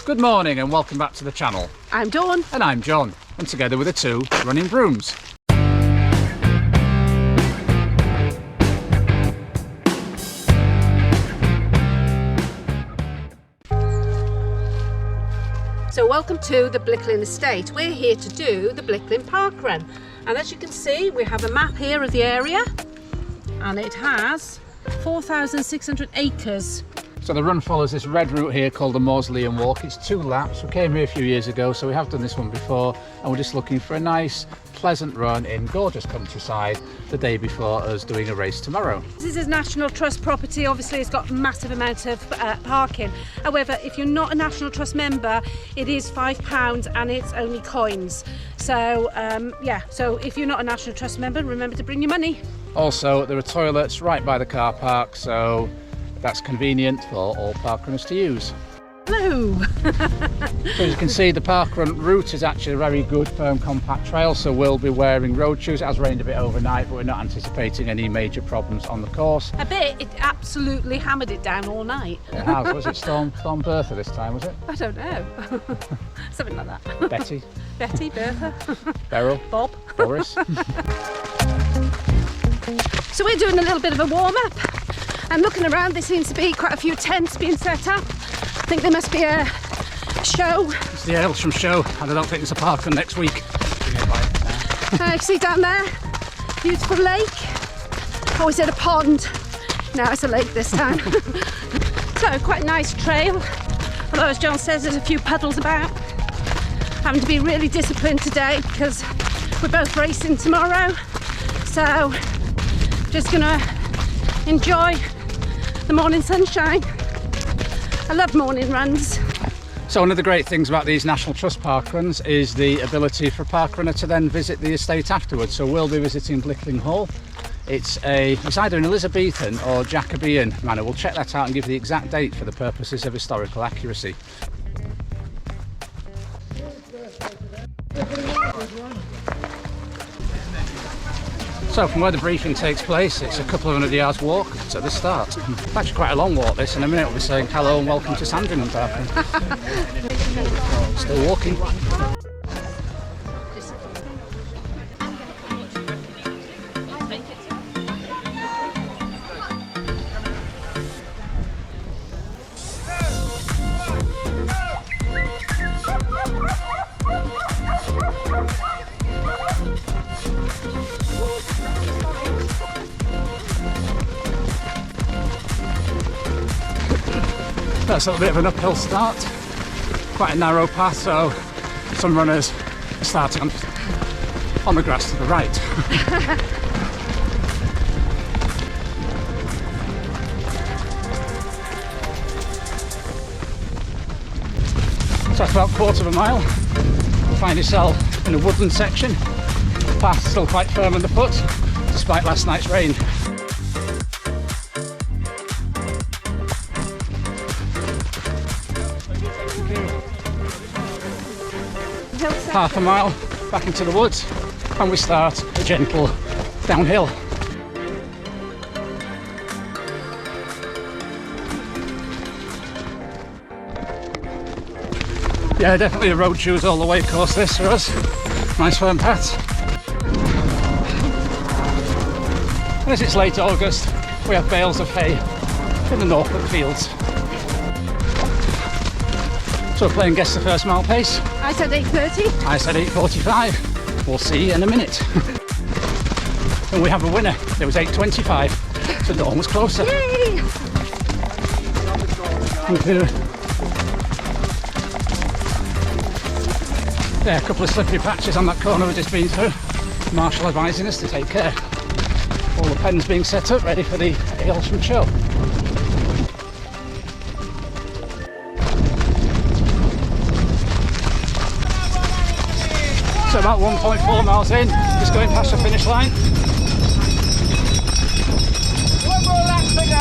Good morning and welcome back to the channel. I'm Dawn. And I'm John, and together with the two running brooms. So welcome to the Blickling estate. We're here to do the Blickling parkrun, and as you can see we have a map here of the area and it has 4,600 acres. So the run follows this red route here called the Mausoleum Walk. It's 2 laps. We came here a few years ago, so we have done this one before, and we're just looking for a nice pleasant run in gorgeous countryside the day before us doing a race tomorrow. This is National Trust property. Obviously it's got massive amounts of parking. However, if you're not a National Trust member, it is £5 and it's only coins. So yeah, so if you're not a National Trust member, remember to bring your money. Also, there are toilets right by the car park, so that's convenient for all parkrunners to use. Hello! So as you can see, the parkrun route is actually a very good, firm, compact trail, so we'll be wearing road shoes. It has rained a bit overnight, but we're not anticipating any major problems on the course. A bit. It absolutely hammered it down all night. It has. Was it Storm Bertha this time, was it? I don't know. Something like that. Betty? Betty, Bertha. Beryl? Bob. Boris? So we're doing a little bit of a warm-up. I'm looking around, there seems to be quite a few tents being set up. I think there must be a show. It's the Aylsham show, and I don't think there's a parkrun next week. You can see down there, beautiful lake. Oh, is it a pond? No, it's a lake this time. So, quite a nice trail. Although, as John says, there's a few puddles about. Having to be really disciplined today because we're both racing tomorrow. So, just gonna enjoy the morning sunshine. I love morning runs. So one of the great things about these National Trust parkruns is the ability for a parkrunner to then visit the estate afterwards. So we'll be visiting Blickling Hall. It's either an Elizabethan or Jacobean manor. We'll check that out and give the exact date for the purposes of historical accuracy. So from where the briefing takes place, it's a couple of 100 yards walk to the start. It's actually quite a long walk this. In a minute we'll be saying hello and welcome to Sandringham Park. Still walking. That's a little bit of an uphill start, quite a narrow path, so some runners are starting on the grass to the right. So after about a quarter of a mile, you find yourself in a woodland section. The path's still quite firm underfoot, despite last night's rain. Half a mile back into the woods and we start a gentle downhill. Yeah, definitely a road shoes all the way course this for us. Nice firm paths. As it's late August, we have bales of hay in the Norfolk fields. So we're playing guess the first mile pace. I said 8:30. I said 8:45. We'll see in a minute. And we have a winner. It was 8:25, so Dawn was closer. Yay! Thank you. Yeah, a couple of slippery patches on that corner we've just been through. Marshall advising us to take care. All the pens being set up, ready for the Aylsham show. So about 1.4 miles in, just going past the finish line. One more lap to go!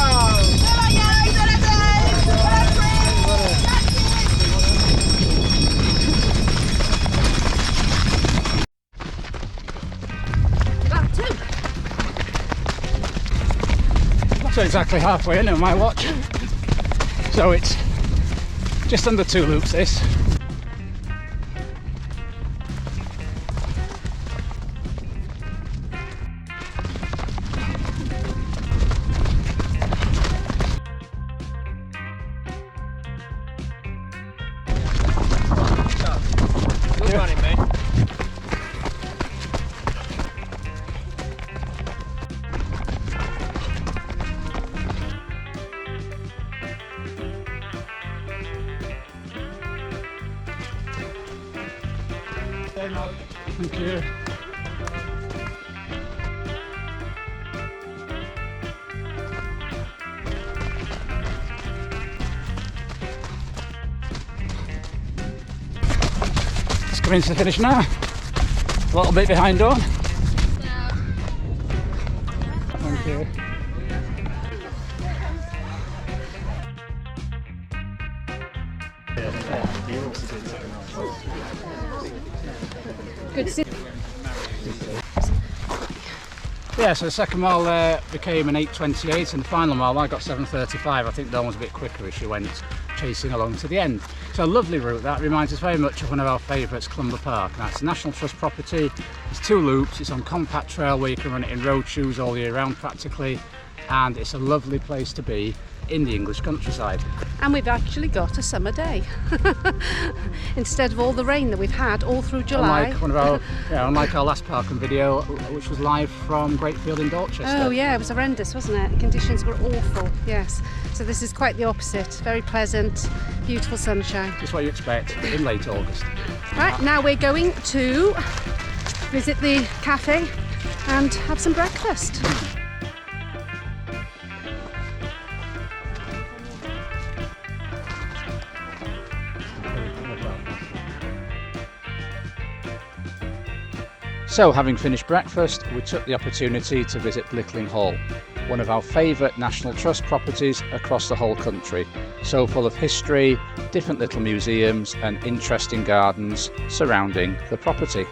Lap 2. So exactly halfway in on my watch. So it's Just under 2 loops this. Good running, mate. Thank you. Just coming to the finish now. A little bit behind on. Thank you. Good to see. Yeah, so the second mile there became an 8:28 and the final mile I got 7:35. I think Dawn was a bit quicker as she went chasing along to the end. So a lovely route. That reminds us very much of one of our favourites, Clumber Park. Now it's a National Trust property, it's 2 loops, it's on compact trail where you can run it in road shoes all year round practically, and it's a lovely place to be in the English countryside. And we've actually got a summer day instead of all the rain that we've had all through July. Unlike one of our, unlike our last parkrun video, which was live from Greatfield in Dorchester. Oh yeah, it was horrendous, wasn't it? The conditions were awful, yes. So this is quite the opposite. Very pleasant, beautiful sunshine. Just what you expect in late August. Right, now we're going to visit the cafe and have some breakfast. So, having finished breakfast, we took the opportunity to visit Blickling Hall, one of our favourite National Trust properties across the whole country. So full of history, different little museums and interesting gardens surrounding the property.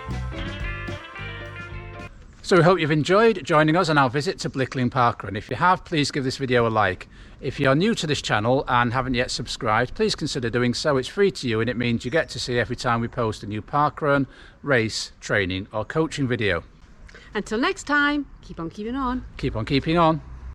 So we hope you've enjoyed joining us on our visit to Blickling Parkrun. If you have, please give this video a like. If you're new to this channel and haven't yet subscribed, please consider doing so. It's free to you and it means you get to see every time we post a new parkrun, race, training or coaching video. Until next time, keep on keeping on. Keep on keeping on.